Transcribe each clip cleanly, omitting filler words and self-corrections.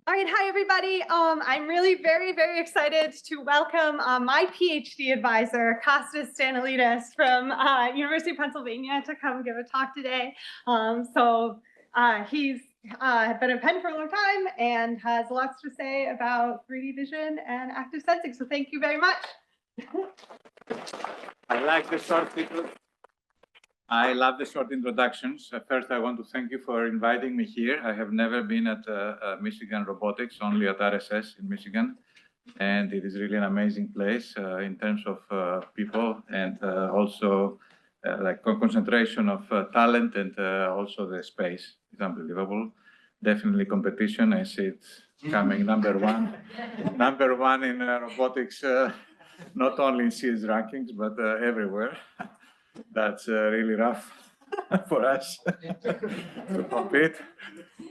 All right, hi everybody. I'm really very excited to welcome my PhD advisor, Kostas Daniilidis from University of Pennsylvania to come give a talk today. He's been at Penn for a long time and has lots to say about 3D vision and active sensing. So thank you very much. I like the short people. I love the short introductions. First, I want to thank you for inviting me here. I have never been at Michigan Robotics, only at RSS in Michigan. And it is really an amazing place in terms of people and also like concentration of talent and also the space. It's unbelievable. Definitely competition. I see it coming number one. Number one in robotics, not only in CS rankings, but everywhere. That's really rough for us to compete.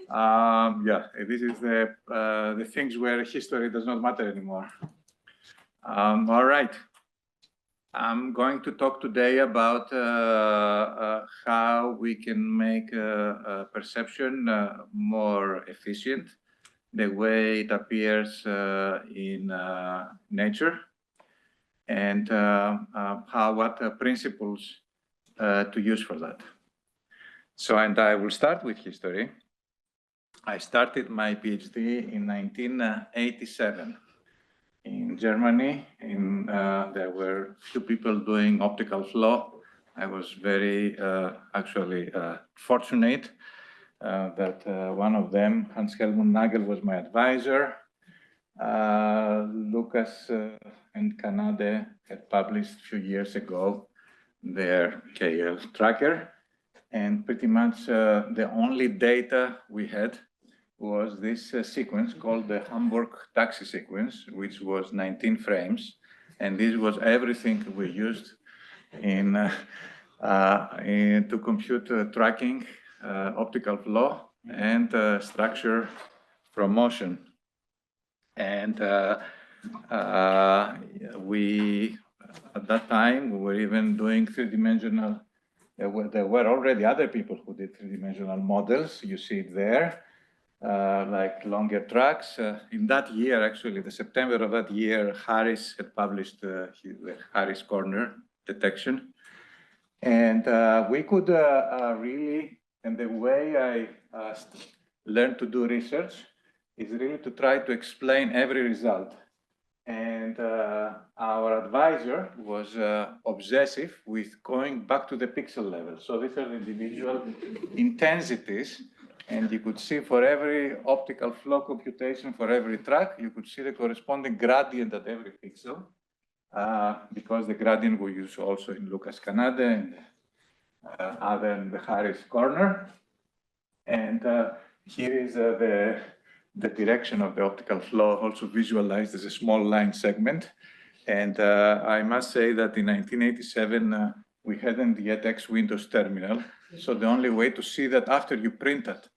Yeah, this is the things where history does not matter anymore. All right. I'm going to talk today about how we can make perception more efficient, the way it appears in nature, and what principles to use for that. So, and I will start with history. I started my PhD in 1987 in Germany. There were few people doing optical flow. I was very actually fortunate that one of them, Hans-Helmut Nagel, was my advisor. Lucas and Kanade had published a few years ago their KL tracker, and pretty much the only data we had was this sequence called the Hamburg taxi sequence, which was 19 frames, and this was everything we used to compute tracking, optical flow, and structure from motion. And we, at that time, we were even doing three-dimensional. There were already other people who did three-dimensional models. You see it there, like longer tracks. In that year, actually, the September of that year, Harris had published the Harris corner detection. And we could really, and the way I learned to do research is really to try to explain every result. And our advisor was obsessive with going back to the pixel level. So these are the individual intensities. And you could see for every optical flow computation, for every track, you could see the corresponding gradient at every pixel, because the gradient we use also in Lucas Kanade and other in the Harris corner. And here is the direction of the optical flow, also visualized as a small line segment. And I must say that in 1987, we hadn't yet X Windows terminal. So the only way to see that after you print it,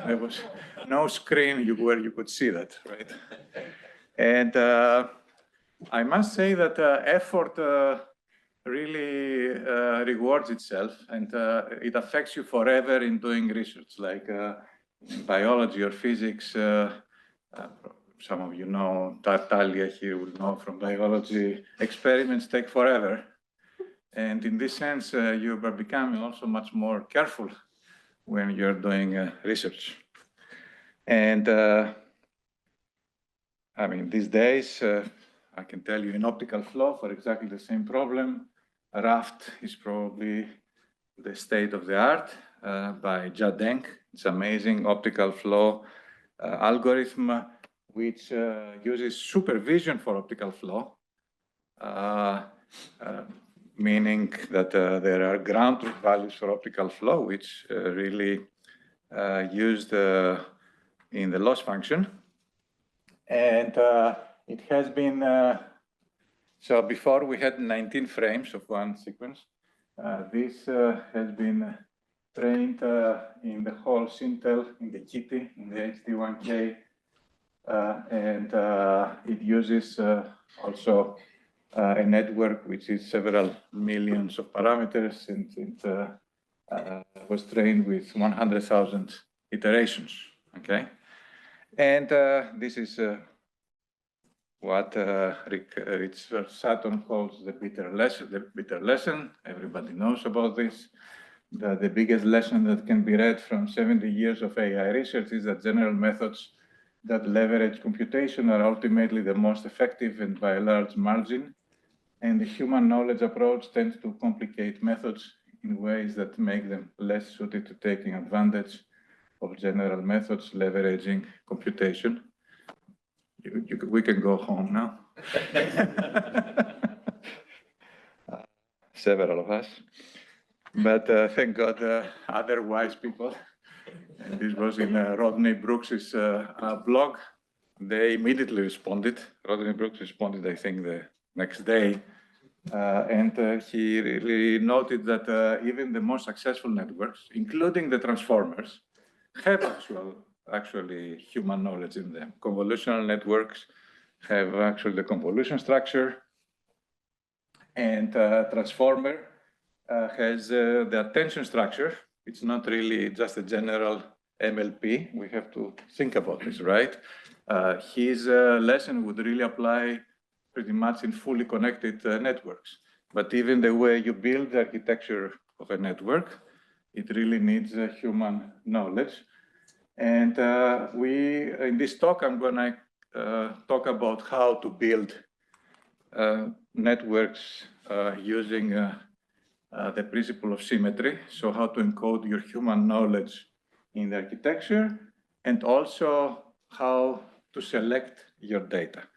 there was no screen where you could see that, right? And I must say that effort really rewards itself, and it affects you forever in doing research, like in biology or physics. Some of you know, Tartaglia here will know from biology, experiments take forever. And in this sense, you are becoming also much more careful when you're doing research. And I mean, these days, I can tell you in optical flow for exactly the same problem, Raft is probably the state of the art by Jadeng. It's amazing optical flow algorithm, which uses supervision for optical flow, meaning that there are ground truth values for optical flow, which really used in the loss function. And it has been, so before we had 19 frames of one sequence. This has been trained in the whole Sintel, in the Kitty, in the HD1K, and it uses also a network which is several millions of parameters, and it was trained with 100,000 iterations, okay? And this is what Richard Sutton calls the bitter lesson. Everybody knows about this. The biggest lesson that can be read from 70 years of AI research is that general methods that leverage computation are ultimately the most effective and by a large margin. And the human knowledge approach tends to complicate methods in ways that make them less suited to taking advantage of general methods leveraging computation. We can go home now. Several of us. But thank God, other wise people, and this was in Rodney Brooks's blog, they immediately responded. Rodney Brooks responded, I think, the next day. And he really noted that even the most successful networks, including the transformers, have actually human knowledge in them. Convolutional networks have actually the convolution structure, and transformer has the attention structure. It's not really just a general MLP. We have to think about this, right? His lesson would really apply pretty much in fully connected networks. But even the way you build the architecture of a network, it really needs human knowledge. And in this talk, I'm gonna talk about how to build networks using the principle of symmetry. So how to encode your human knowledge in the architecture, and also how to select your data.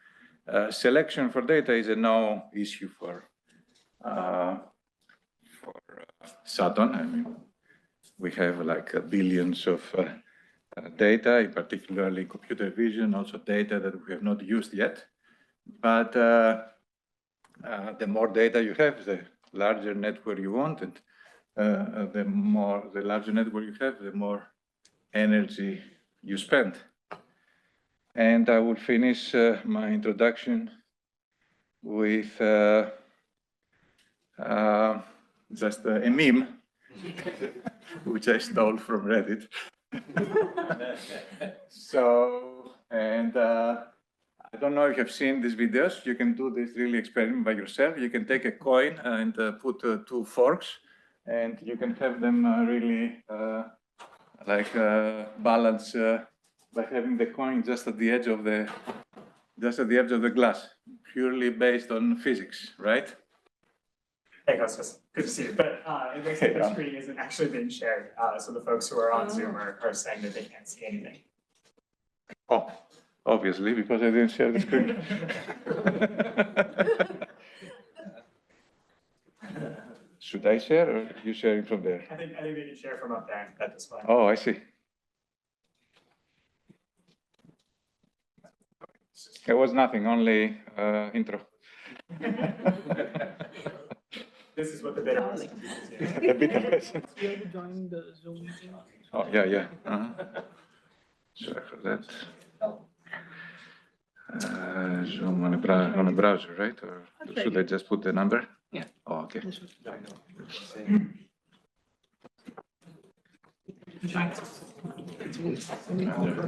Selection for data is a no issue for Sutton. I mean, we have like billions of data, particularly computer vision, also data that we have not used yet. But the more data you have, the larger network you want, and the larger network you have, the more energy you spend. And I will finish my introduction with just a meme, which I stole from Reddit. So, and I don't know if you've seen these videos. You can do this really experiment by yourself. You can take a coin and put two forks, and you can have them really balance by having the coin just at the edge of the glass, purely based on physics, right? Hey, Kostas, good to see you. But it looks like the screen isn't actually being shared. So the folks who are on Zoom are saying that they can't see anything. Oh, obviously, because I didn't share the screen. Should I share, or are you sharing from there? I think we can share from up there at this point. Oh, I see. It was nothing, only intro. This is what the beta was. The beta lesson. You have to join the Zoom meeting. Oh, yeah. Sorry for that. Zoom on a browser, right? Or should I just put the number? Yeah. Oh, okay.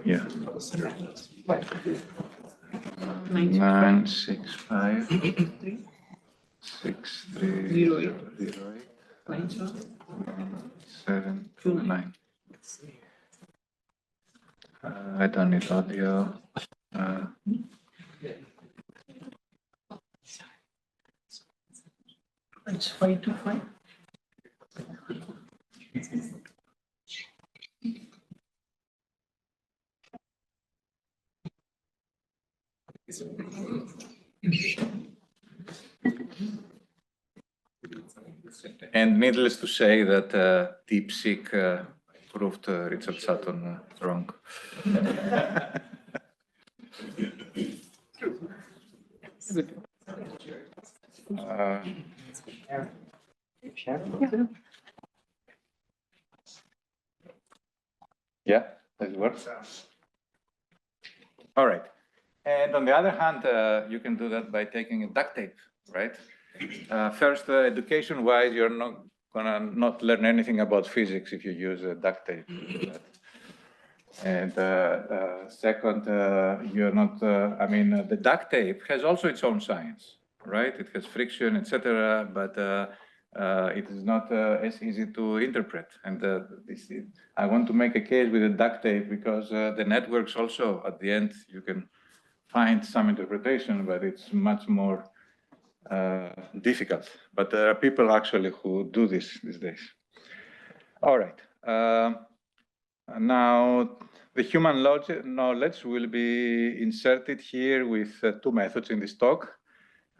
Yeah. 965 6308 729. I don't need audio. It's 525. And needless to say that DeepSeek proved Richard Sutton wrong. Yeah, does it work? All right. And on the other hand, you can do that by taking a duct tape, right? First, education-wise, you're not gonna not learn anything about physics if you use duct tape. And second, you're not, the duct tape has also its own science, right? It has friction, etc., but it is not as easy to interpret. And I want to make a case with the duct tape because the networks also, at the end, you can find some interpretation, but it's much more difficult. But there are people actually who do this these days. All right. Now, the human knowledge will be inserted here with two methods in this talk.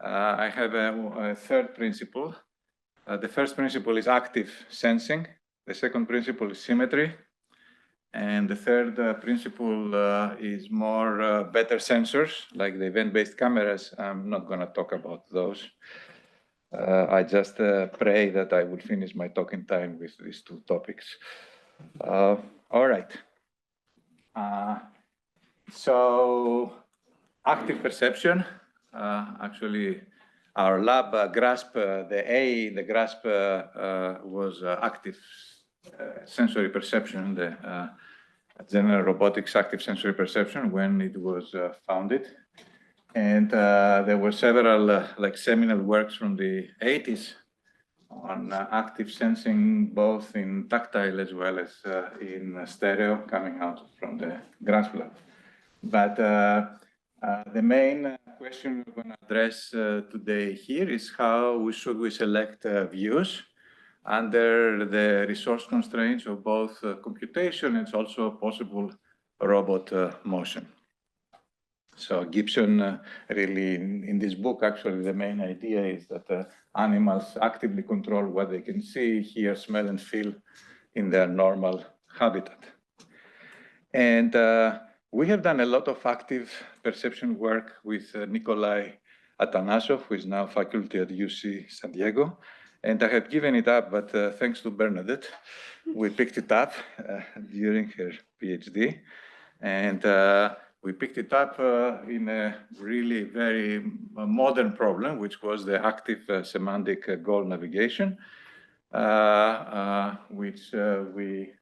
I have a third principle. The first principle is active sensing. The second principle is symmetry. And the third principle is more better sensors, like the event-based cameras. I'm not going to talk about those. I just pray that I will finish my talk in time with these two topics. All right. So active perception, actually our lab grasped the A in the grasp was active sensory perception, the general robotics active sensory perception when it was founded. And there were several like seminal works from the 80s on active sensing, both in tactile as well as in stereo, coming out from the grasp lab. But the main question we're going to address today here is how should we select views under the resource constraints of both computation and also possible robot motion. So Gibson really, in this book, actually, the main idea is that animals actively control what they can see, hear, smell, and feel in their normal habitat. And we have done a lot of active perception work with Nikolai Atanasov, who is now faculty at UC San Diego. And I had given it up, but thanks to Bernadette, we picked it up during her PhD. And we picked it up in a really very modern problem, which was the active semantic goal navigation, which we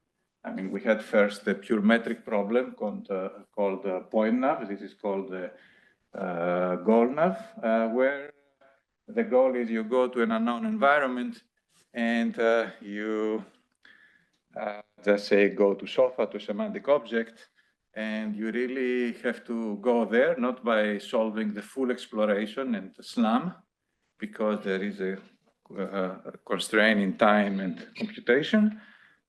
had first the pure metric problem called point nav. This is called the goal nav, where the goal is you go to an unknown environment and you just say go to sofa, to semantic object, and you really have to go there, not by solving the full exploration and the SLAM, because there is a constraint in time and computation,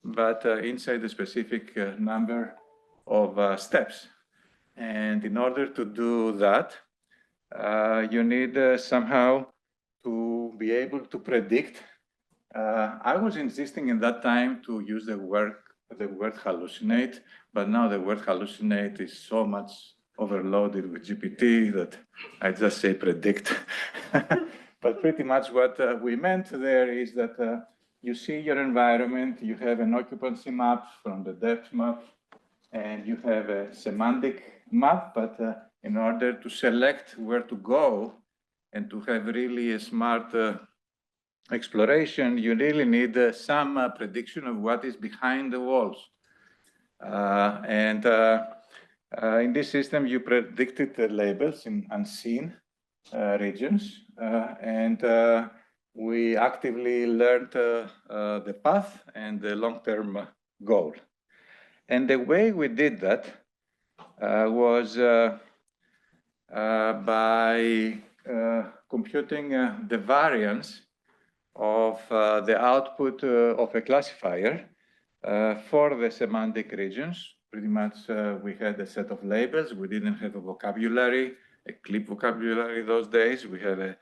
but inside a specific number of steps. And in order to do that, you need somehow to be able to predict. I was insisting in that time to use the word hallucinate, but now the word hallucinate is so much overloaded with GPT that I just say predict. But pretty much what we meant there is that you see your environment, you have an occupancy map from the depth map, and you have a semantic map, but in order to select where to go and to have really a smart exploration, you really need some prediction of what is behind the walls. And in this system, you predicted the labels in unseen regions, and we actively learned the path and the long-term goal. And the way we did that was by computing the variance of the output of a classifier for the semantic regions. Pretty much we had a set of labels. We didn't have a vocabulary, a clip vocabulary those days. We had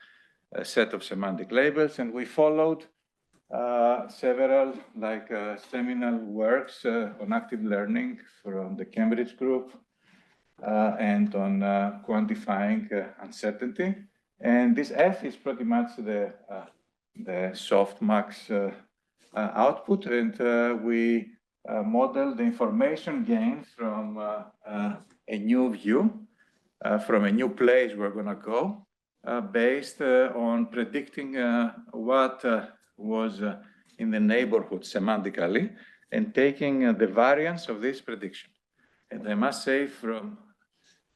a set of semantic labels, and we followed several seminal works on active learning from the Cambridge group and on quantifying uncertainty. And this F is pretty much the softmax output, and we model the information gain from a new view, from a new place we're going to go, based on predicting what was in the neighborhood semantically, and taking the variance of this prediction. And I must say, from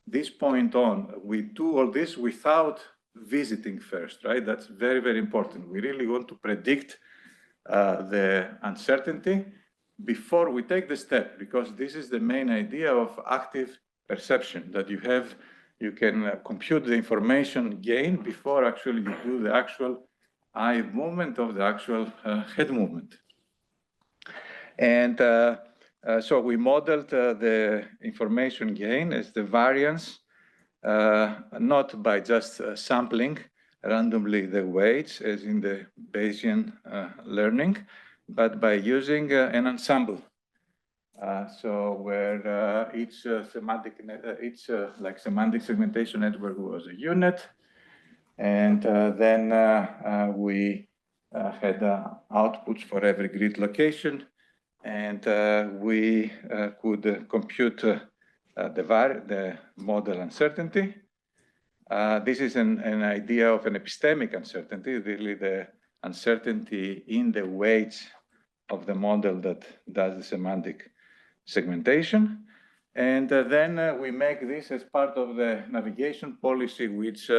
this point on, we do all this without visiting first, right? That's very, very important. We really want to predict the uncertainty before we take the step, because this is the main idea of active perception, that you can compute the information gain before actually you do the actual eye movement of the actual head movement. And so we modeled the information gain as the variance, not by just sampling randomly the weights as in the Bayesian learning, but by using an ensemble. So where each semantic segmentation network was a unit, and then we had outputs for every grid location, and we could compute the model uncertainty. This is an idea of an epistemic uncertainty, really the uncertainty in the weights of the model that does the semantic segmentation. And then we make this as part of the navigation policy, which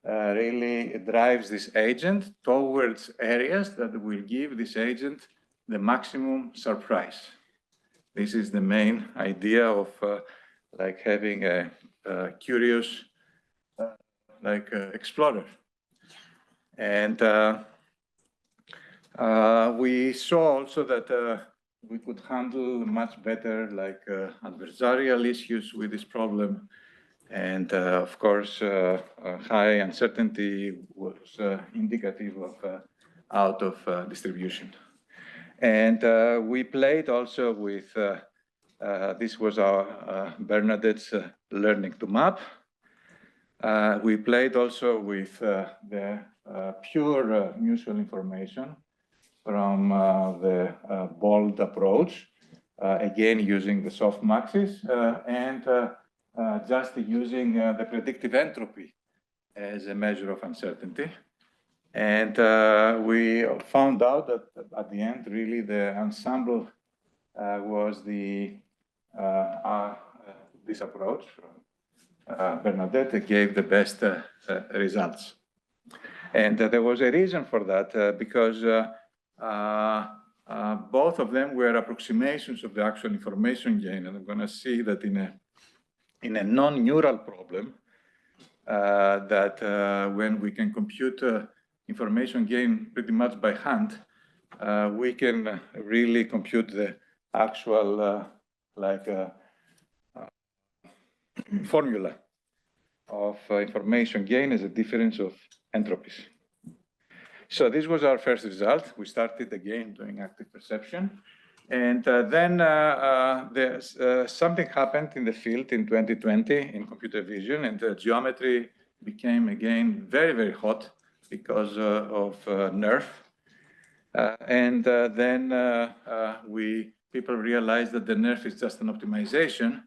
really drives this agent towards areas that will give this agent the maximum surprise. This is the main idea of like having a curious explorer. And we saw also that we could handle much better adversarial issues with this problem. And of course, high uncertainty was indicative of out of distribution. And we played also with, this was our Bernadette's learning to map. We played also with the pure mutual information from the bold approach, again using the softmaxes, and just using the predictive entropy as a measure of uncertainty. And we found out that at the end, really, the ensemble was this approach from Bernadette gave the best results. And there was a reason for that, because both of them were approximations of the actual information gain. And I'm going to see that in a non-neural problem, that when we can compute information gain pretty much by hand, we can really compute the actual formula of information gain as a difference of entropies. So this was our first result. We started again doing active perception. And then something happened in the field in 2020 in computer vision, and geometry became again very, very hot because of NERF. And then people realized that the NERF is just an optimization,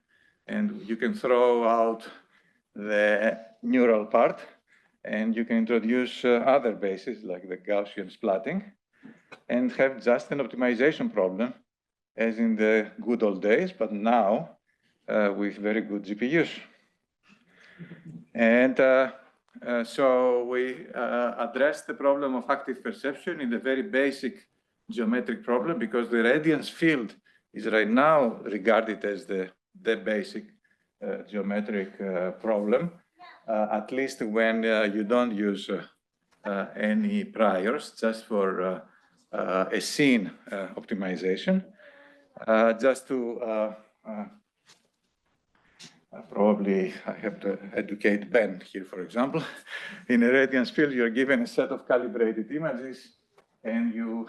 and you can throw out the neural part, and you can introduce other bases like the Gaussian splatting, and have just an optimization problem, as in the good old days, but now with very good GPUs. And so we addressed the problem of active perception in the very basic geometric problem, because the radiance field is right now regarded as the basic geometric problem, at least when you don't use any priors, just for a scene optimization. Just to probably I have to educate Ben here, for example. In a radiance field, you're given a set of calibrated images, and you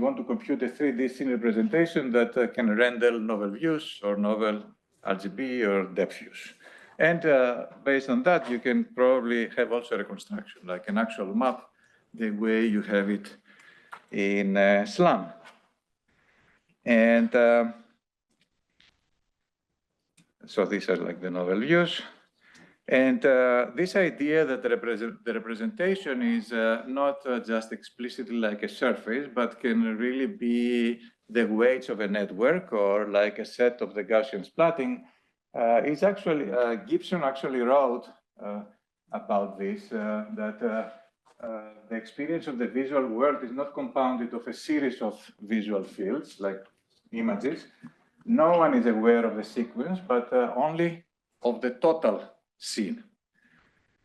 want to compute a 3D scene representation that can render novel views or novel RGB or depth views. And based on that, you can probably have also reconstruction, like an actual map, the way you have it in SLAM. And so these are like the novel views. And this idea that the representation is not just explicitly like a surface, but can really be the weights of a network or like a set of the Gaussian splatting. It's actually, Gibson actually wrote about this, that the experience of the visual world is not compounded of a series of visual fields, like images. No one is aware of the sequence, but only of the total scene.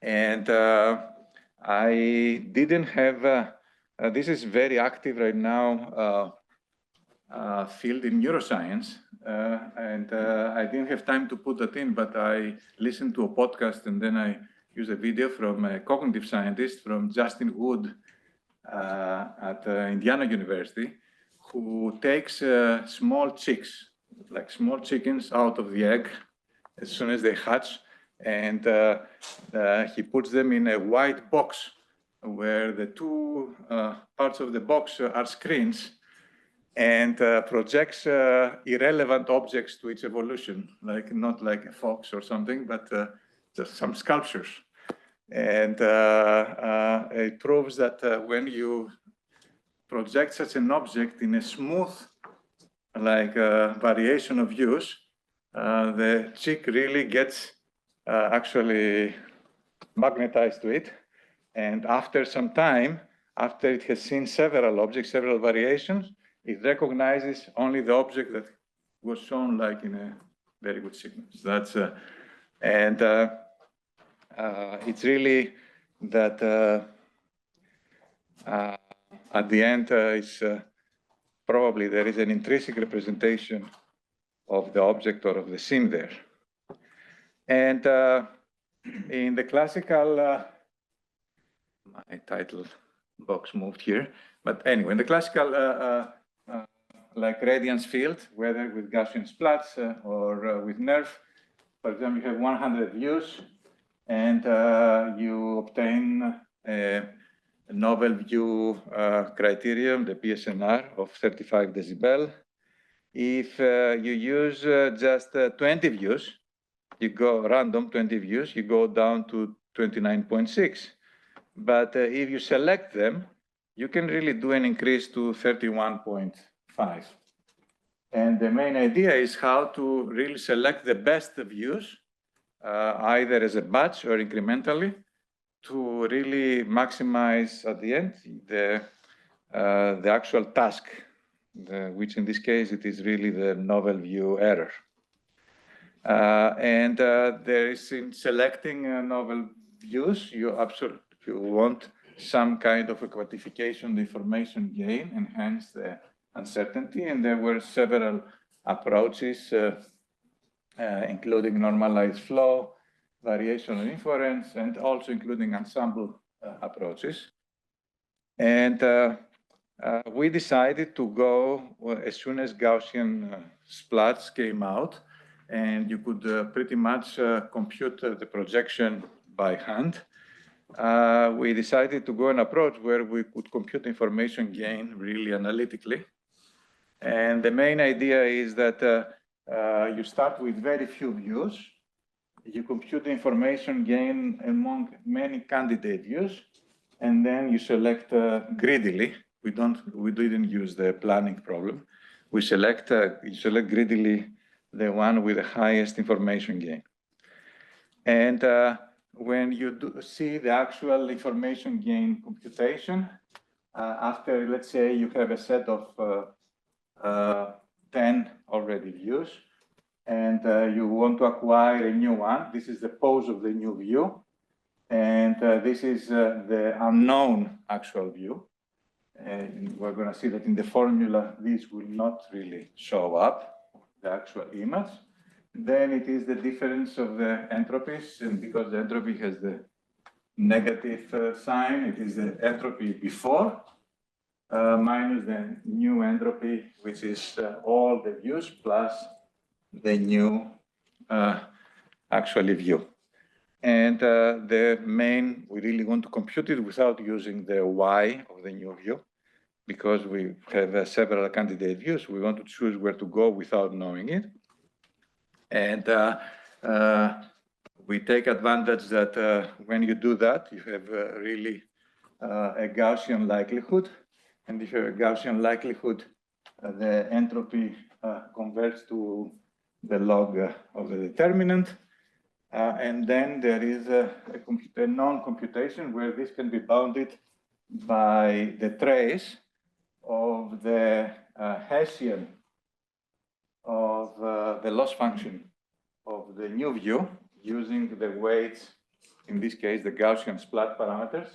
And I didn't have, this is very active right now, field in neuroscience. And I didn't have time to put that in, but I listened to a podcast and then I used a video from a cognitive scientist from Justin Wood at Indiana University, who takes small chicks, like small chickens out of the egg as soon as they hatch, and he puts them in a white box where the two parts of the box are screens, and projects irrelevant objects to its evolution, like not like a fox or something, but just some sculptures. And it proves that when you project such an object in a smooth, like variation of views, the chick really gets actually magnetized to it. And after some time, after it has seen several objects, several variations, it recognizes only the object that was shown like in a very good sequence. That's and it's really that at the end it's probably there is an intrinsic representation of the object or of the scene there. And in the classical, my title box moved here, but anyway, in the classical like radiance field, whether with Gaussian splats or with NERF, for example, you have 100 views and you obtain a novel view criterion, the PSNR of 35 decibel. If you use just 20 views, you go random 20 views, you go down to 29.6. But if you select them, you can really do an increase to 31.5. And the main idea is how to really select the best views, either as a batch or incrementally, to really maximize at the end the actual task, which in this case, it is really the novel view error. And there is in selecting novel views, you want some kind of a quantification, the information gain, enhance the uncertainty. And there were several approaches, including normalized flow, variational inference, and also including ensemble approaches. And we decided to go as soon as Gaussian splats came out, and you could pretty much compute the projection by hand. We decided to go an approach where we could compute information gain really analytically. And the main idea is that you start with very few views. You compute the information gain among many candidate views, and then you select greedily. We didn't use the planning problem. We select you select greedily the one with the highest information gain. And when you see the actual information gain computation, after, let's say, you have a set of 10 already views, and you want to acquire a new one. This is the pose of the new view. And this is the unknown actual view. And we're going to see that in the formula, this will not really show up, the actual image. Then it is the difference of the entropies. And because the entropy has the negative sign, it is the entropy before minus the new entropy, which is all the views plus the new actually view. And the main, we really want to compute it without using the Y of the new view, because we have several candidate views. We want to choose where to go without knowing it. And we take advantage that when you do that, you have really a Gaussian likelihood. And if you have a Gaussian likelihood the entropy converts to the log of the determinant. And then there is a non-computation where this can be bounded by the trace of the Hessian of the loss function of the new view using the weights, in this case, the Gaussian splat parameters,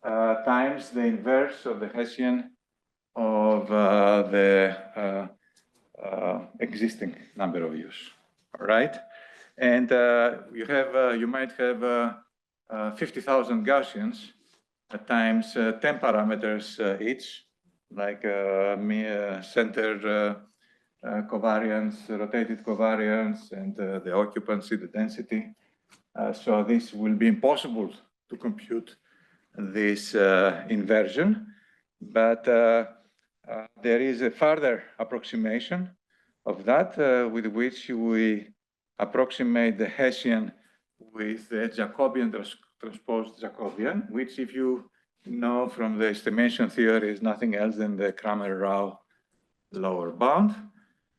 times the inverse of the Hessian of the existing number of views, all right? And you might have 50,000 Gaussians times 10 parameters each, like center covariance, rotated covariance, and the occupancy, the density. So this will be impossible to compute this inversion, but there is a further approximation of that with which we approximate the Hessian with the Jacobian transposed Jacobian, which, if you know from the estimation theory, is nothing else than the Kramer-Rao lower bound.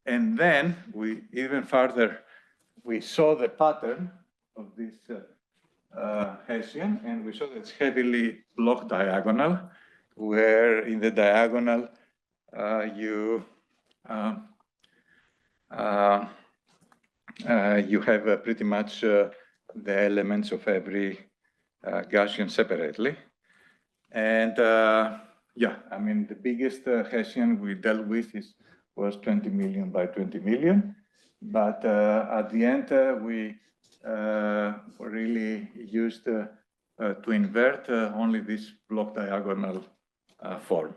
And then we even further, we saw the pattern of this Hessian, and we saw that it's heavily block diagonal, where in the diagonal you have pretty much the elements of every Gaussian separately. And yeah, I mean, the biggest Hessian we dealt with was 20 million by 20 million. But at the end, we really used to invert only this block diagonal form.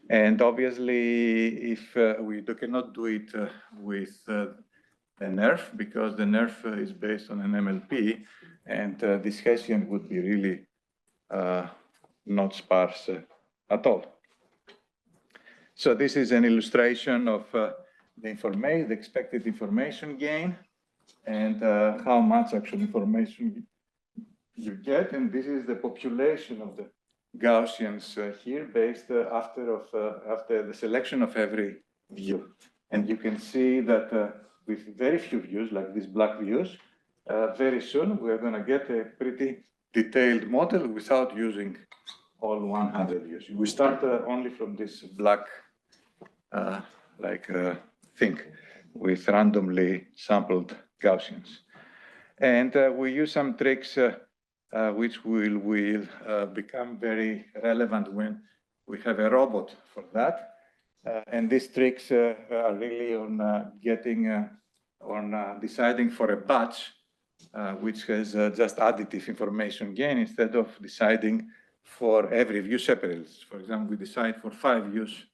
And obviously, if we cannot do it with the NERF, because the NERF is based on an MLP, and this Hessian would be really not sparse at all. So this is an illustration of the expected information gain, and how much actual information you get. And this is the population of the Gaussians here, based after the selection of every view. And you can see that with very few views, like these black views, very soon we're going to get a pretty detailed model without using all 100 views. We start only from this black thing with randomly sampled Gaussians. And we use some tricks which will become very relevant when we have a robot for that. And these tricks are really on deciding for a batch which has just additive information gain instead of deciding for every view separately. For example, we decide for 5 views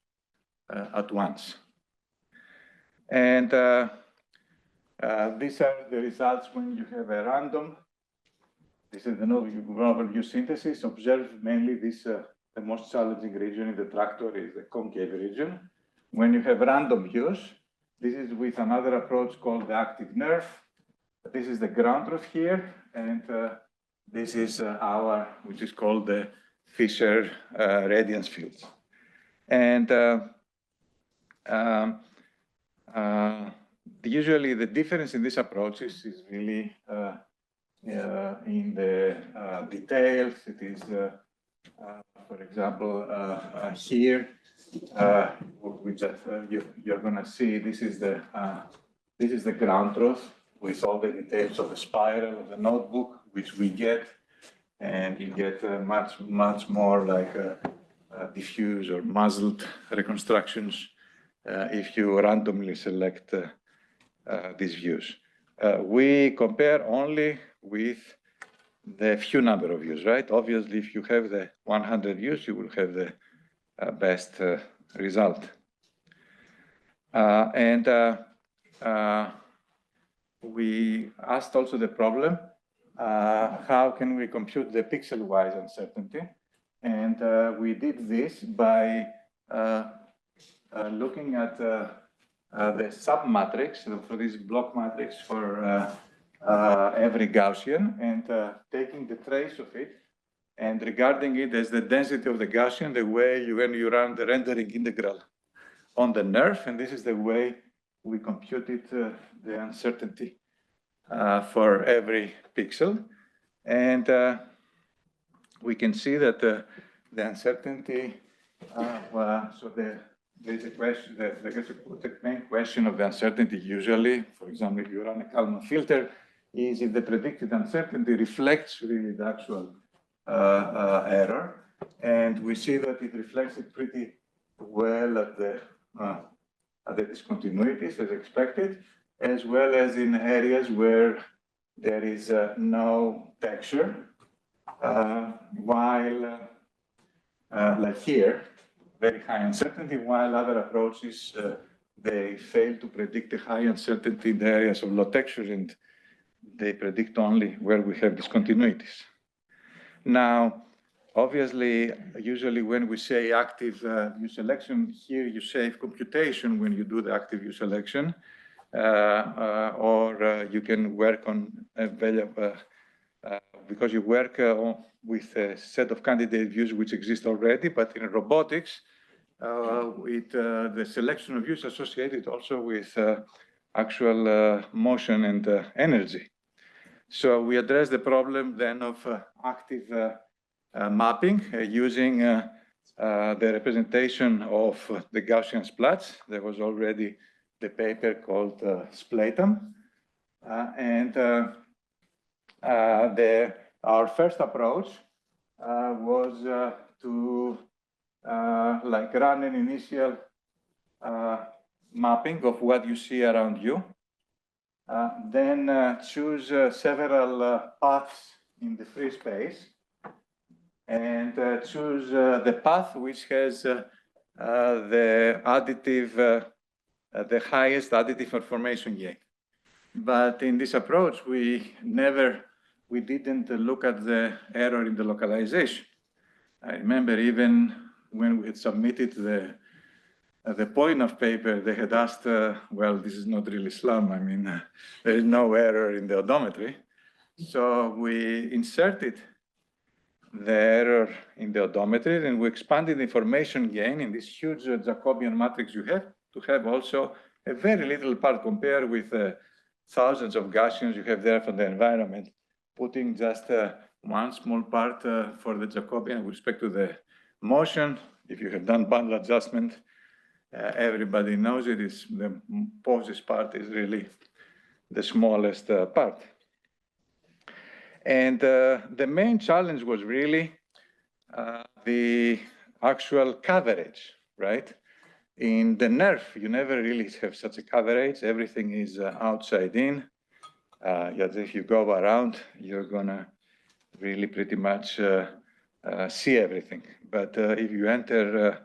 at once. And these are the results when you have a random. This is the novel view synthesis. Observe mainly this, the most challenging region in the tractor is the concave region. When you have random views, this is with another approach called the active NERF. This is the ground truth here, and this is which is called the Fisher radiance fields. And usually the difference in these approaches is really in the details. It is, for example, here, you're going to see this is the ground truth with all the details of the spiral of the notebook, which we get, and you get much more like diffuse or muzzled reconstructions if you randomly select these views. We compare only with the few number of views, right? Obviously, if you have the 100 views, you will have the best result. We asked also the problem, how can we compute the pixel-wise uncertainty? And we did this by looking at the submatrix, for this block matrix for every Gaussian, and taking the trace of it and regarding it as the density of the Gaussian, the way when you run the rendering integral on the nerve, and this is the way we computed the uncertainty for every pixel. And we can see that the uncertainty, so there's a question, the main question of the uncertainty usually, for example, if you run a Kalman filter, is if the predicted uncertainty reflects really the actual error. And we see that it reflects it pretty well at the discontinuities as expected, as well as in areas where there is no texture, while like here, very high uncertainty, while other approaches, they fail to predict the high uncertainty in the areas of low texture, and they predict only where we have discontinuities. Now, obviously, usually when we say active view selection, here you save computation when you do the active view selection, or you can work on because you work with a set of candidate views which exist already, but in robotics, the selection of views associated also with actual motion and energy. So we address the problem then of active mapping using the representation of the Gaussian splats. There was already the paper called Splatum. Our first approach was to like run an initial mapping of what you see around you. Then choose several paths in the free space and choose the path which has the highest additive information gain. But in this approach, we didn't look at the error in the localization. I remember even when we had submitted the point of paper, they had asked, well, this is not really SLAM. I mean, there is no error in the odometry. So we inserted the error in the odometry, and we expanded the information gain in this huge Jacobian matrix you have to have also a very little part compared with thousands of Gaussians you have there for the environment, putting just one small part for the Jacobian with respect to the motion. If you have done bundle adjustment, everybody knows it is the poses part is really the smallest part. And the main challenge was really the actual coverage, right? In the nerve, you never really have such a coverage. Everything is outside in. Yet if you go around, you're gonna really pretty much see everything. But if you enter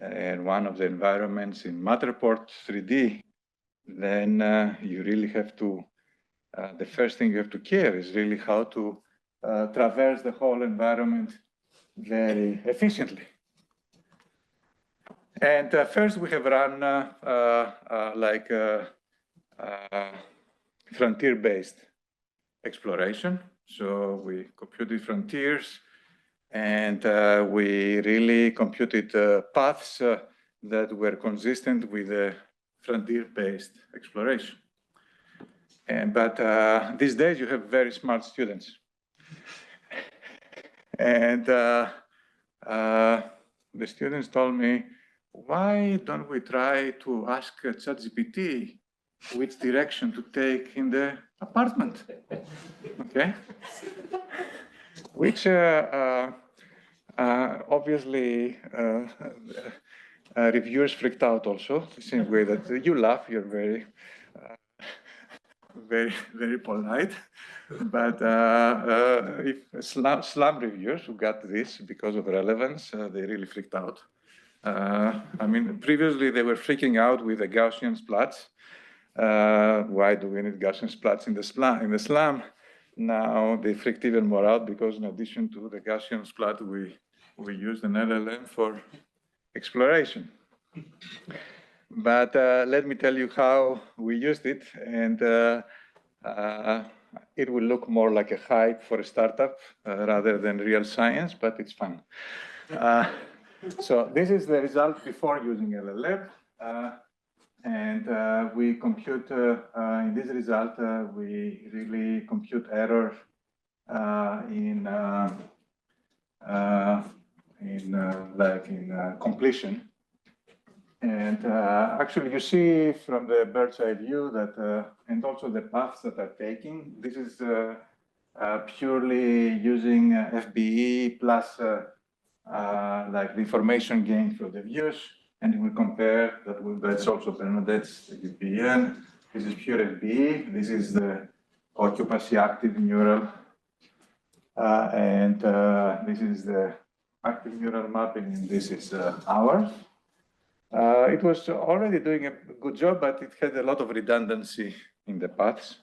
in one of the environments in Matterport 3D, then you really have to, the first thing you have to care is really how to traverse the whole environment very efficiently. And first we have run like frontier-based exploration. So we computed frontiers, and we really computed paths that were consistent with the frontier-based exploration. But these days you have very smart students. And the students told me, why don't we try to ask ChatGPT which direction to take in the apartment? Okay? Which obviously reviewers freaked out also, the same way that you laugh, you're very, very polite. But if SLAM reviewers who got this because of relevance, they really freaked out. I mean, previously they were freaking out with the Gaussian splats. Why do we need Gaussian splats in the SLAM? Now they freaked even more out because in addition to the Gaussian splat, we used an LLM for exploration. But let me tell you how we used it, and it will look more like a hype for a startup rather than real science, but it's fun. So this is the result before using LLM. And we compute, in this result, we really compute error in completion. And actually, you see from the bird's eye view that, and also the paths that are taking, this is purely using FBE plus like the information gained from the views. And we compare that with that's also Bernadette's UPN. This is pure FBE. This is the occupancy active neural. And this is the active neural mapping, and this is ours. It was already doing a good job, but it had a lot of redundancy in the paths.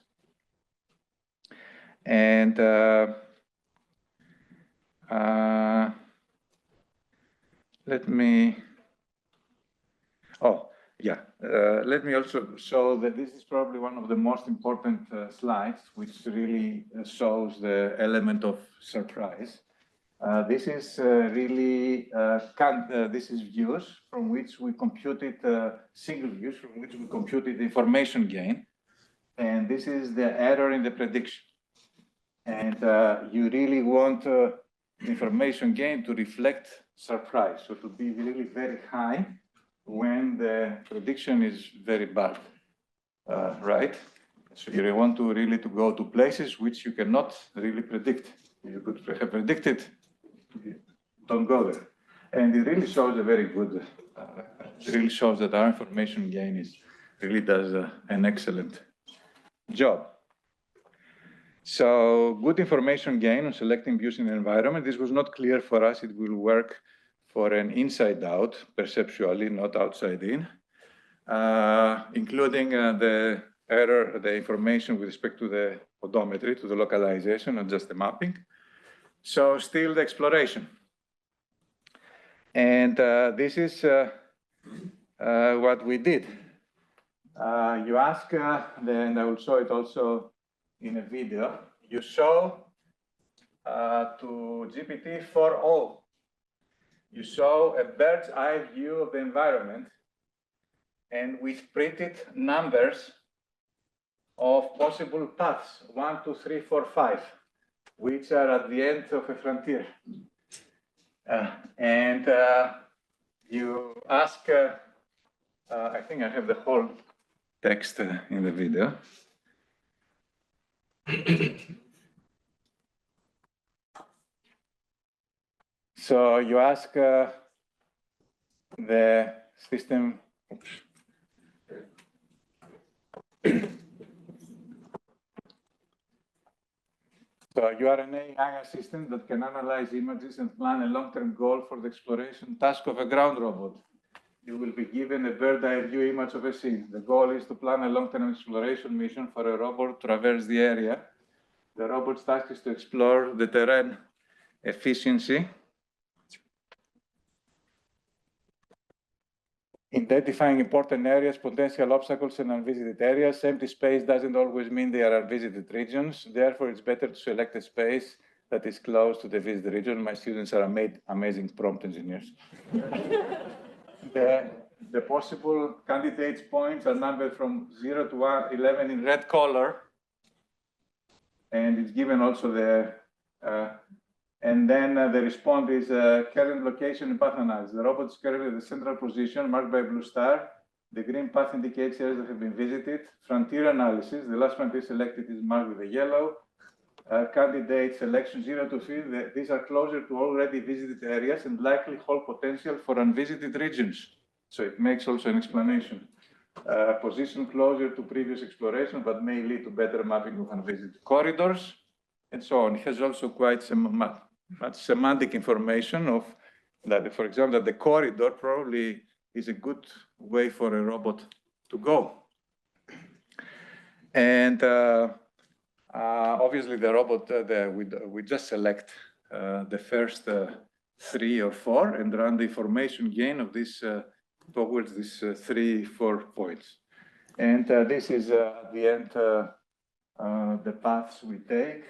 And let me also show that this is probably one of the most important slides, which really shows the element of surprise. This is really, this is views from which we computed, single views from which we computed information gain. And this is the error in the prediction. And you really want information gain to reflect surprise, so to be really very high when the prediction is very bad, right? So you want to really to go to places which you cannot really predict. You could have predicted, don't go there. And it really shows a very good, it really shows that our information gain really does an excellent job. So good information gain on selecting views in the environment. This was not clear for us. It will work for an inside out, perceptually, not outside in, including the error, the information with respect to the odometry, to the localization, not just the mapping. So still the exploration. And this is what we did. You ask, and I will show it also in a video, you show to GPT-4o, you show a bird's eye view of the environment, and with printed numbers of possible paths, 1, 2, 3, 4, 5, which are at the end of a frontier. And you ask, I think I have the whole text in the video. So you ask the system, so you are an AI assistant that can analyze images and plan a long-term goal for the exploration task of a ground robot. You will be given a bird-eye view image of a scene. The goal is to plan a long-term exploration mission for a robot to traverse the area. The robot's task is to explore the terrain efficiency, identifying important areas, potential obstacles, and unvisited areas. Empty space doesn't always mean they are unvisited regions. Therefore, it's better to select a space that is close to the visited region. My students are amazing prompt engineers. The possible candidates points are numbered from 0 to 11 in red color. And it's given also the, and then the response is current location and path analysis. The robot is currently at the central position marked by a blue star. The green path indicates areas that have been visited. Frontier analysis, the last frontier selected is marked with a yellow. Candidate selection 0 to 3, these are closer to already visited areas and likely hold potential for unvisited regions. So it makes also an explanation. Position closer to previous exploration, but may lead to better mapping of unvisited corridors, and so on. It has also quite some semantic information of that, for example, that the corridor probably is a good way for a robot to go. And obviously the robot, we just select the first 3 or 4 and run the information gain of this towards these 3, 4 points. And this is at the end the paths we take,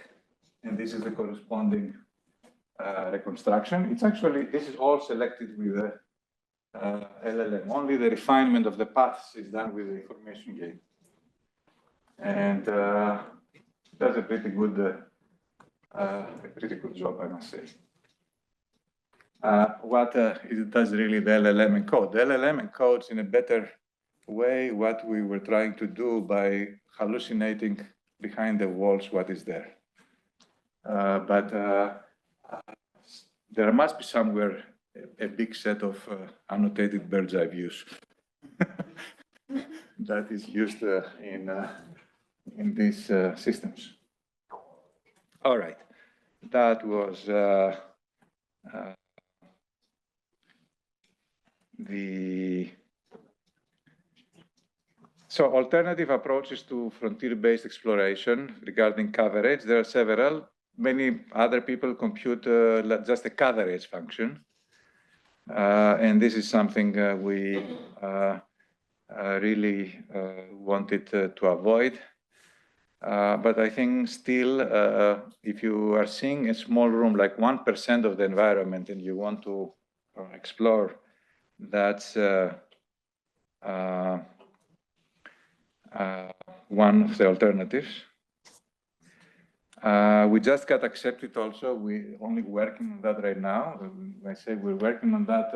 and this is the corresponding reconstruction. It's actually, this is all selected with LLM. Only the refinement of the paths is done with the information gain. And does a pretty good job, I must say. What it does really the LLM encode? The LLM encodes in a better way what we were trying to do by hallucinating behind the walls what is there. But there must be somewhere a big set of annotated bird's eye views that is used in these systems. All right, that was so alternative approaches to frontier-based exploration regarding coverage. There are several. Many other people compute just a coverage function. And this is something we really wanted to avoid. But I think still, if you are seeing a small room, like 1% of the environment, and you want to explore, that's one of the alternatives. We just got accepted also. We're only working on that right now. I say we're working on that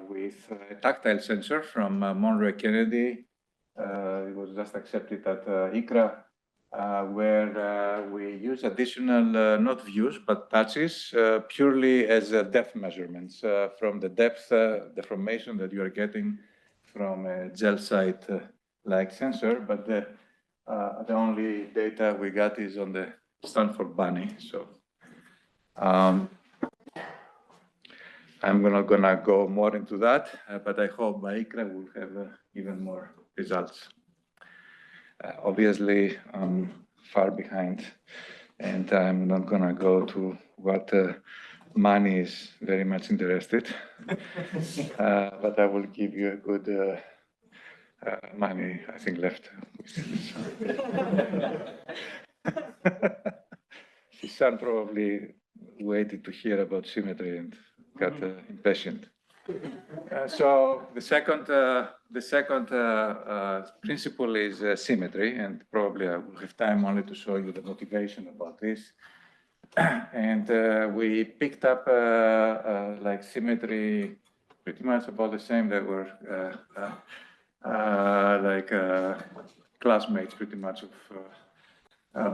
with a tactile sensor from Monroe Kennedy. It was just accepted at ICRA, where we use additional, not views, but touches, purely as depth measurements from the depth deformation that you are getting from a gel site-like sensor. But the only data we got is on the Stanford bunny. So I'm not gonna go more into that, but I hope by ICRA we'll have even more results. Obviously, I'm far behind, and I'm not gonna go to what Mani is very much interested, but I will give you a good Mani, I think, left. His son probably waited to hear about symmetry and got impatient. So the second principle is symmetry, and probably I will have time only to show you the motivation about this. And we picked up like symmetry pretty much about the same. They were like classmates pretty much of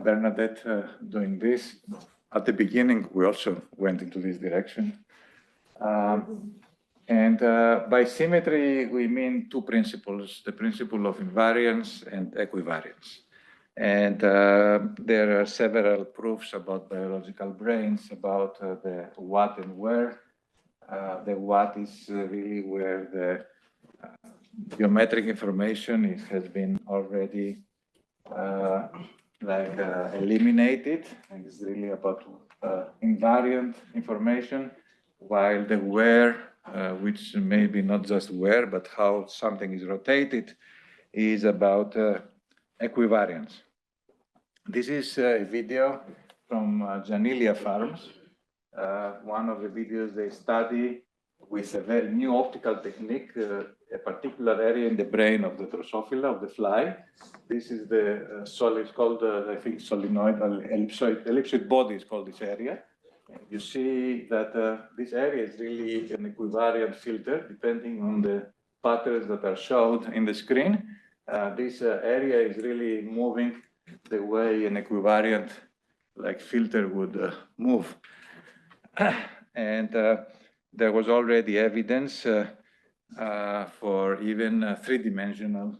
Bernadette doing this. At the beginning, we also went into this direction. And by symmetry, we mean two principles, the principle of invariance and equivariance. And there are several proofs about biological brains, about the what and where. The what is really where the geometric information has been already eliminated, and it's really about invariant information, while the where, which may be not just where, but how something is rotated, is about equivariance. This is a video from Janilia farms. One of the videos they study with a very new optical technique, a particular area in the brain of the Drosophila, of the fly. This is the solid, called, I think, solenoidal ellipsoid body is called this area. You see that this area is really an equivariant filter, depending on the patterns that are shown in the screen. This area is really moving the way an equivariant filter would move. And there was already evidence for even three-dimensional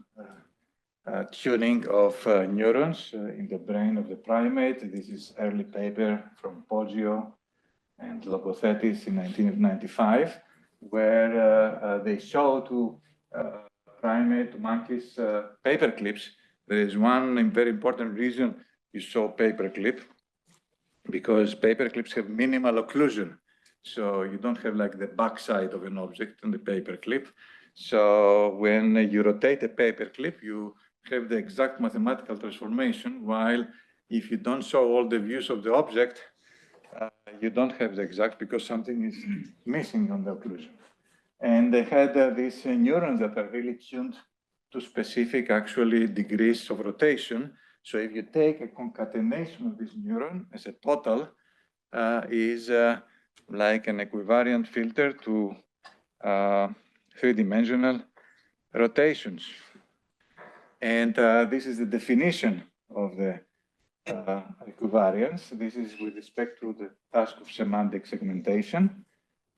tuning of neurons in the brain of the primate. This is early paper from Poggio and Logothetis in 1995, where they show to primate monkeys paper clips. There is one very important reason you saw paperclip, because paperclips have minimal occlusion. So you don't have like the backside of an object on the paperclip. So when you rotate a paperclip, you have the exact mathematical transformation, while if you don't show all the views of the object, you don't have the exact, because something is missing on the occlusion. And they had these neurons that are really tuned to specific, actually, degrees of rotation. So if you take a concatenation of this neuron as a total, is like an equivariant filter to three-dimensional rotations. And this is the definition of the equivariance. This is with respect to the task of semantic segmentation,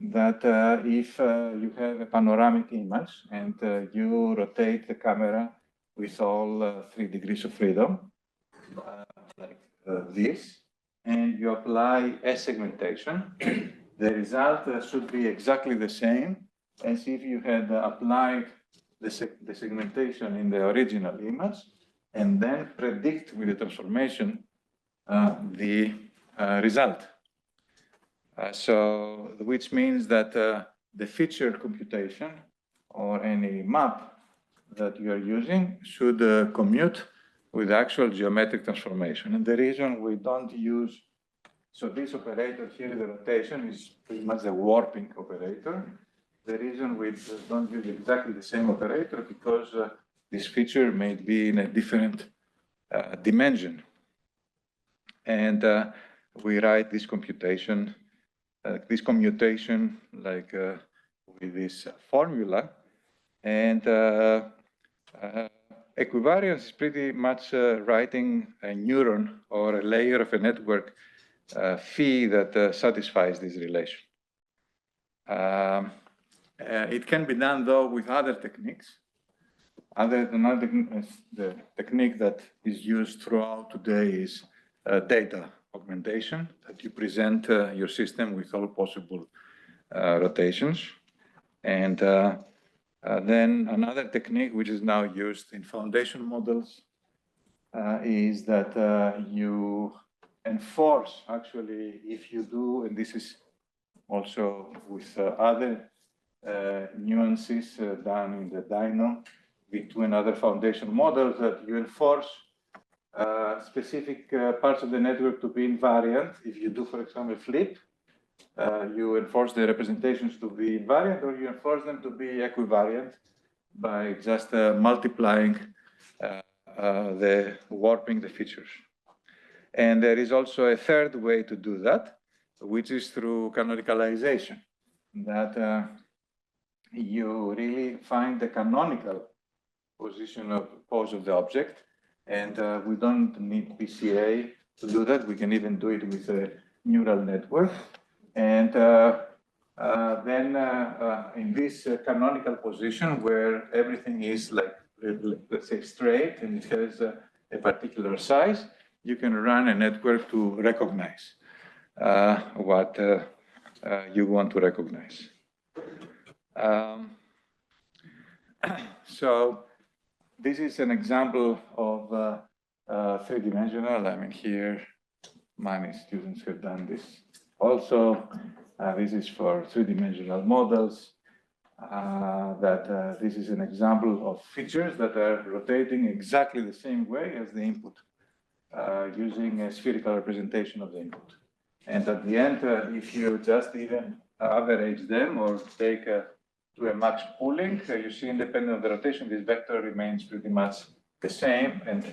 that if you have a panoramic image and you rotate the camera with all 3 degrees of freedom, like this, and you apply a segmentation, the result should be exactly the same as if you had applied the segmentation in the original image and then predict with the transformation the result. So, which means that the feature computation or any map that you are using should commute with actual geometric transformation. And the reason we don't use, so this operator here, the rotation, is pretty much the warping operator. The reason we don't use exactly the same operator because this feature may be in a different dimension. And we write this computation, like with this formula. And equivariance is pretty much writing a neuron or a layer of a network phi that satisfies this relation. It can be done, though, with other techniques. The technique that is used throughout today is data augmentation, that you present your system with all possible rotations. And then another technique, which is now used in foundation models, is that you enforce, actually, if you do, and this is also with other nuances done in the dyno between other foundation models, that you enforce specific parts of the network to be invariant. If you do, for example, flip, you enforce the representations to be invariant, or you enforce them to be equivariant by just multiplying warping the features. And there is also a third way to do that, which is through canonicalization, that you really find the canonical position of pose of the object, and we don't need PCA to do that. We can even do it with a neural network. And then in this canonical position where everything is like, let's say, straight, and it has a particular size, you can run a network to recognize what you want to recognize. So this is an example of three-dimensional. I mean, here, many students have done this also. This is for three-dimensional models. This is an example of features that are rotating exactly the same way as the input, using a spherical representation of the input. And at the end, if you just even average them or take to a max pooling, you see, independent of the rotation, this vector remains pretty much the same. And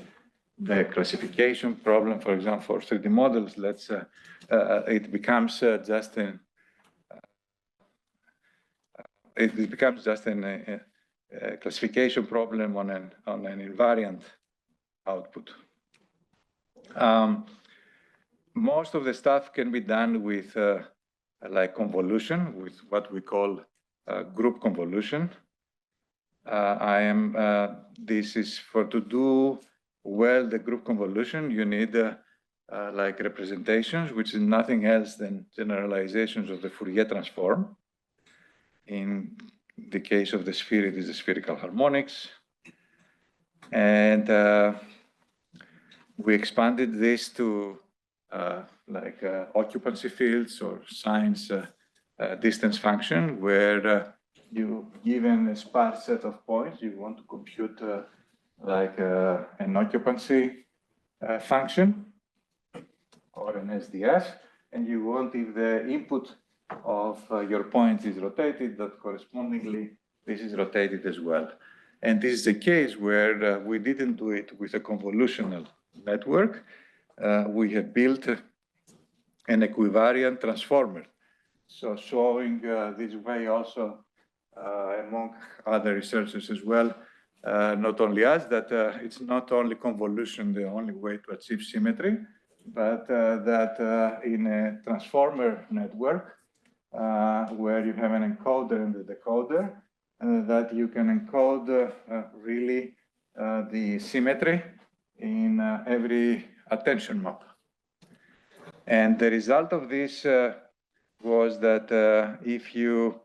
the classification problem, for example, for 3D models, it becomes just an classification problem on an invariant output. Most of the stuff can be done with like convolution, with what we call group convolution. This is to do well the group convolution, you need like representations, which is nothing else than generalizations of the Fourier transform. In the case of the sphere, it is the spherical harmonics. And we expanded this to occupancy fields or science distance function, where you, given a sparse set of points, you want to compute an occupancy function or an SDS, and you want, if the input of your points is rotated, that correspondingly this is rotated as well. And this is a case where we didn't do it with a convolutional network. We have built an equivariant transformer. So showing this way also among other researchers as well, not only us, that it's not only convolution the only way to achieve symmetry, but that in a transformer network, where you have an encoder and a decoder, that you can encode really the symmetry in every attention map. And the result of this was that if you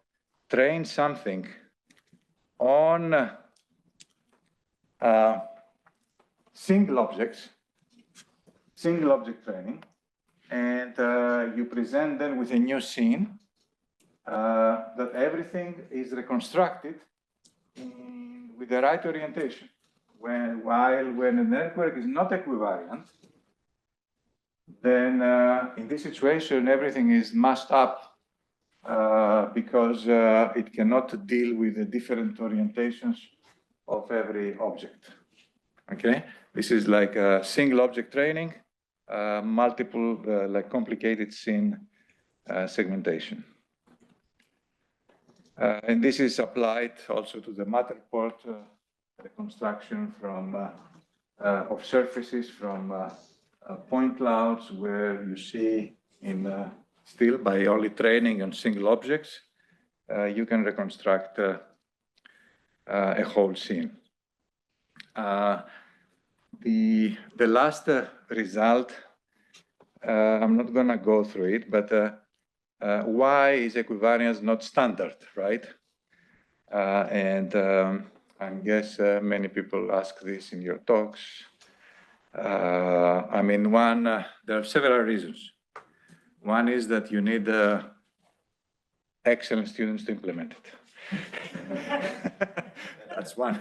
train something on single object training, and you present them with a new scene, that everything is reconstructed with the right orientation. While when a network is not equivariant, then in this situation, everything is mashed up because it cannot deal with the different orientations of every object. Okay, this is like a single object training, multiple like complicated scene segmentation. And this is applied also to the Matterport reconstruction from of surfaces from point clouds, where you see in still by only training on single objects, you can reconstruct a whole scene. The last result, I'm not going to go through it, but why is equivariance not standard, right? I guess many people ask this in your talks. I mean, there are several reasons. One is that you need excellent students to implement it. That's one.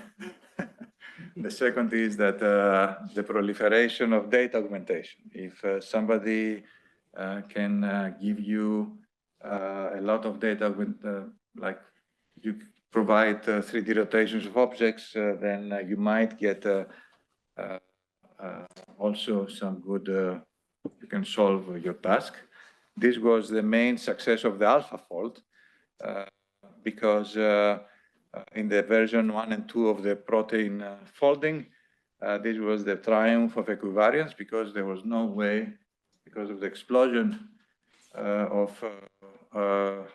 The second is that the proliferation of data augmentation. If somebody can give you a lot of data, like you provide 3D rotations of objects, then you might get also some good, you can solve your task. This was the main success of the AlphaFold, because in the version 1 and 2 of the protein folding, this was the triumph of equivariance, because there was no way, because of the explosion of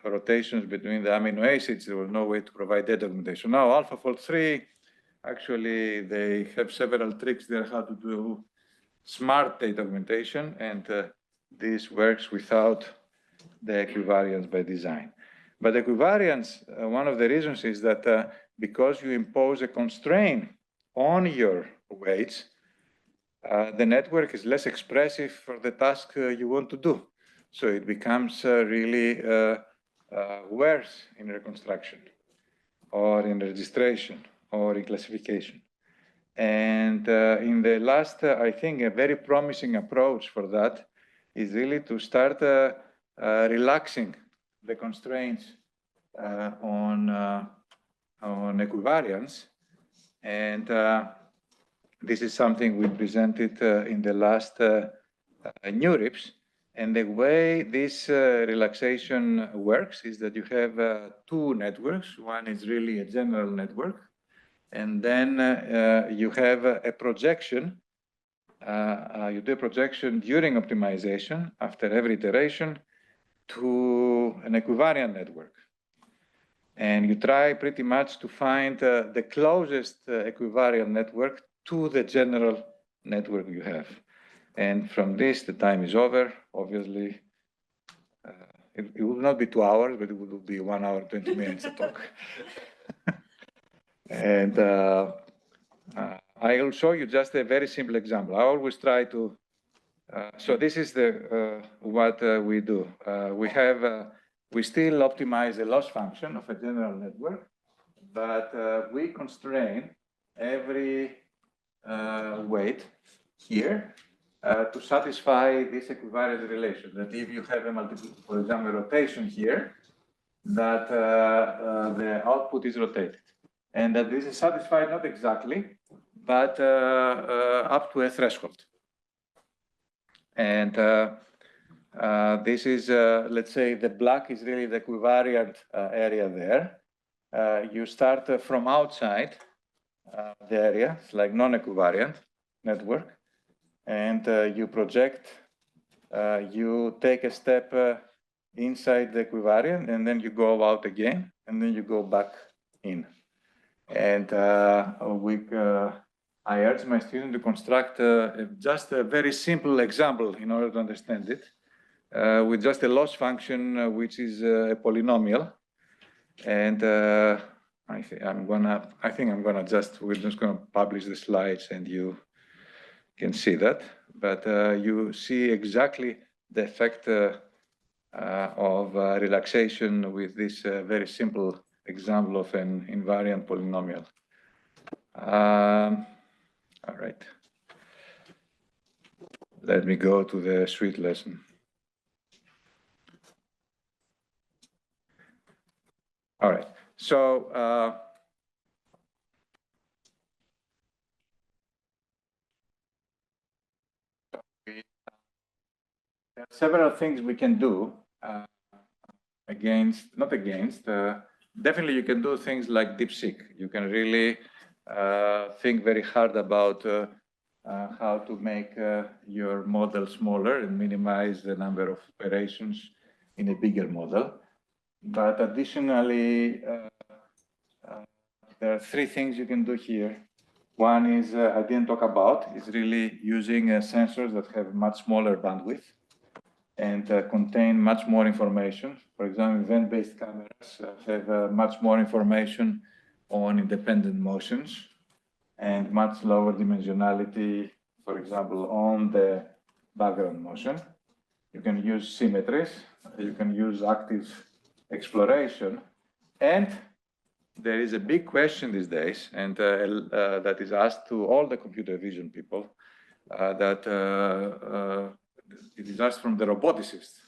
rotations between the amino acids, there was no way to provide data augmentation. Now, AlphaFold 3, actually, they have several tricks there how to do smart data augmentation, and this works without the equivariance by design. But equivariance, one of the reasons is that because you impose a constraint on your weights, the network is less expressive for the task you want to do. So it becomes really worse in reconstruction, or in registration, or in classification. And in the last, I think, a very promising approach for that is really to start relaxing the constraints on equivariance. And this is something we presented in the last NeurIPS. And the way this relaxation works is that you have two networks. One is really a general network. And then you have a projection. You do a projection during optimization after every iteration to an equivariant network. And you try pretty much to find the closest equivariant network to the general network you have. And from this, the time is over. Obviously, it will not be 2 hours, but it will be 1 hour, 20 minutes to talk. And I will show you just a very simple example. I always try to, so this is the what we do. We still optimize the loss function of a general network, but we constrain every weight here to satisfy this equivariant relation. That if you have a multiple, for example, rotation here, that the output is rotated, and that this is satisfied not exactly, but up to a threshold. And this is, let's say, the black is really the equivariant area there. You start from outside the area, it's like non-equivariant network, and you project, you take a step inside the equivariant, and then you go out again, and then you go back in. And I urge my student to construct just a very simple example in order to understand it, with just a loss function, which is a polynomial. And I think I'm gonna we're just gonna publish the slides and you can see that. But you see exactly the effect of relaxation with this very simple example of an invariant polynomial. All right. Let me go to the sweet lesson. All right. So there are several things we can do definitely you can do things like DeepSeek. You can really think very hard about how to make your model smaller and minimize the number of operations in a bigger model. But additionally, there are three things you can do here. One is, I didn't talk about, is really using sensors that have much smaller bandwidth and contain much more information. For example, event-based cameras have much more information on independent motions and much lower dimensionality, for example, on the background motion. You can use symmetries, you can use active exploration, and there is a big question these days, and that is asked to all the computer vision people, that it is asked from the roboticists,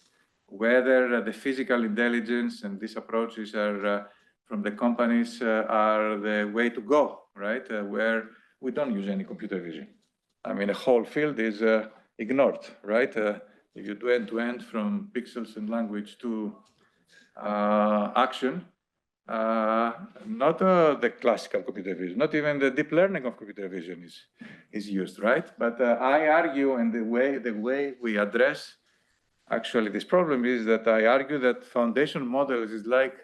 whether the physical intelligence and these approaches are from the companies are the way to go, right? Where we don't use any computer vision. I mean, the whole field is ignored, right? If you do end-to-end from pixels and language to action, not the classical computer vision, not even the deep learning of computer vision is used, right? But I argue, and the way we address actually this problem is that I argue that foundation models is like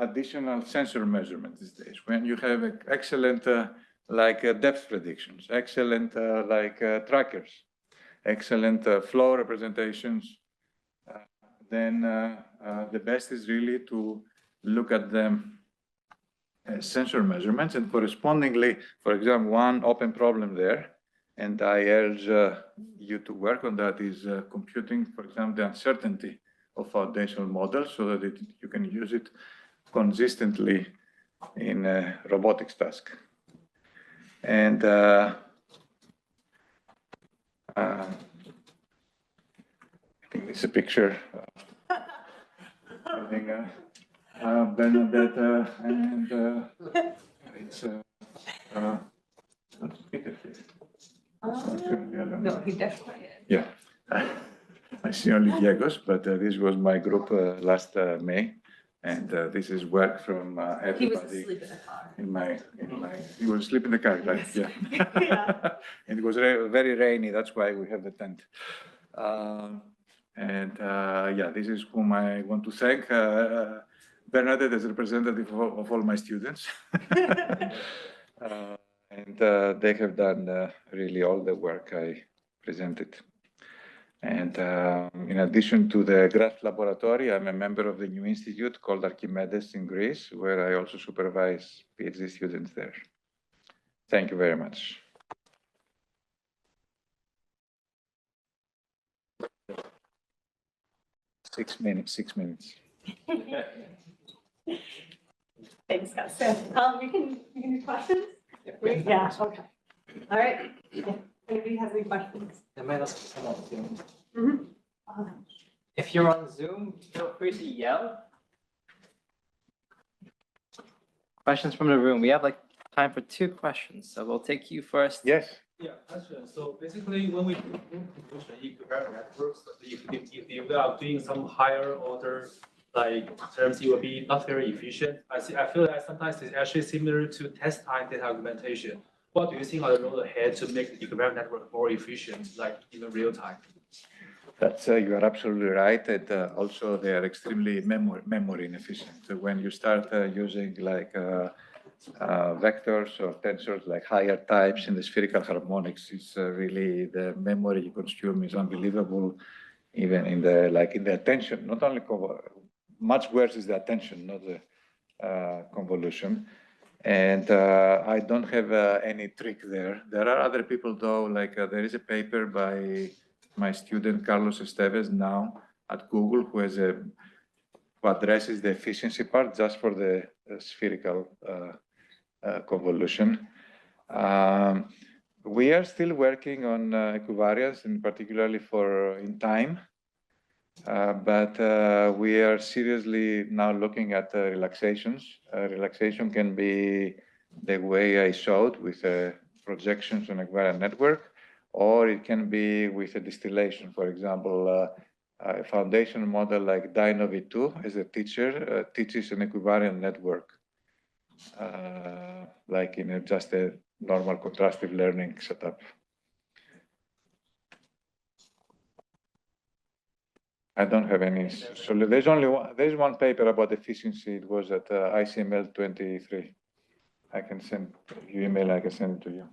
additional sensor measurement these days. When you have excellent depth predictions, excellent trackers, excellent flow representations, then the best is really to look at them as sensor measurements, and correspondingly, for example, one open problem there, and I urge you to work on that, is computing, for example, the uncertainty of foundational models so that you can use it consistently in a robotics task. And I think it's a picture. I think Bernadette and it's not Peter here. No, he definitely is. Yeah, I see only Diego's, but this was my group last May, and this is work from everybody. He was asleep in the car. He was asleep in the car, right? Yeah. Yeah. And it was very rainy. That's why we have the tent. Yeah, this is whom I want to thank. Bernadette is representative of all my students. And they have done really all the work I presented. And in addition to the Graph Laboratory, I'm a member of the new institute called Archimedes in Greece, where I also supervise PhD students there. Thank you very much. Six minutes. Thanks, Kostas. You can do questions? Yeah, okay. All right. Anybody has any questions? I might ask some of you. Mhm. If you're on Zoom, feel free to yell. Questions from the room. We have like time for 2 questions, so we'll take you first. Yes. Yeah, question. So basically, when we do computation equivalent networks, if you are doing some higher order like terms, it will be not very efficient. I feel like sometimes it's actually similar to test time data augmentation. What do you think are the road ahead to make the equivalent network more efficient, like in the real time? That's you are absolutely right. And also they are extremely memory inefficient. So when you start using like vectors or tensors like higher types in the spherical harmonics, it's really the memory you consume is unbelievable. Even in the attention, not only much worse is the attention, not the convolution. And I don't have any trick there. There are other people though, like there is a paper by my student Carlos Esteves now at Google who addresses the efficiency part just for the spherical convolution. We are still working on equivariance, and particularly in time. But we are seriously now looking at relaxations. Relaxation can be the way I showed with projections on a equivariant network, or it can be with a distillation. For example, a foundation model like DynoV2 as a teacher teaches an equivariant network, like in just a normal contrastive learning setup. I don't have any. So there's one paper about efficiency. It was at ICML 23. I can send you email. I can send it to you.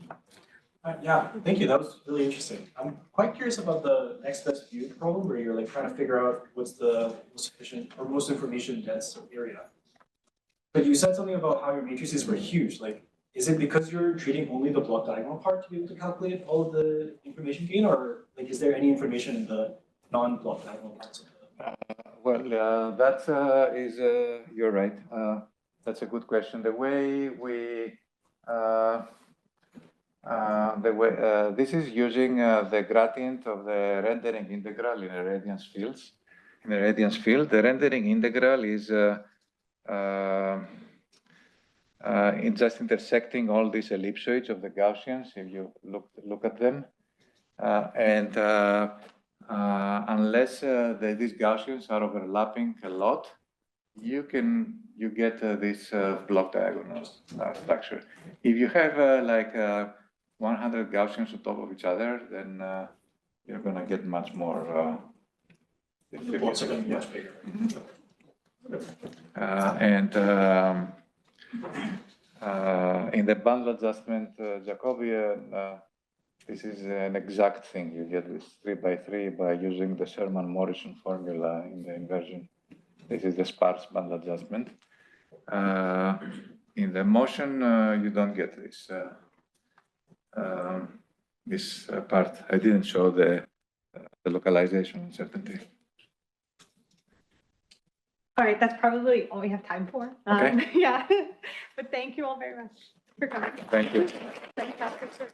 Yeah, thank you. That was really interesting. I'm quite curious about the next best view problem where you're like trying to figure out what's the most efficient or most information dense area. But you said something about how your matrices were huge. Like, is it because you're treating only the block diagonal part to be able to calculate all of the information gain, or like is there any information in the non-block diagonal parts of the that is you're right. That's a good question. The way we this is using the gradient of the rendering integral in a radiance fields. In a radiance field, the rendering integral is in just intersecting all these ellipsoids of the Gaussians. If you look at them, unless these Gaussians are overlapping a lot, you get this block diagonal structure. If you have 100 Gaussians on top of each other, then you're going to get much more. the blocks are going to be much bigger. In the bundle adjustment Jacobian, this is an exact thing. You get this 3 by 3 by using the Sherman-Morrison formula in the inversion. This is the sparse bundle adjustment. In the motion, you don't get this this part. I didn't show the localization uncertainty. All right, that's probably all we have time for. Okay. Yeah, but thank you all very much for coming. Thank you. Fantastic.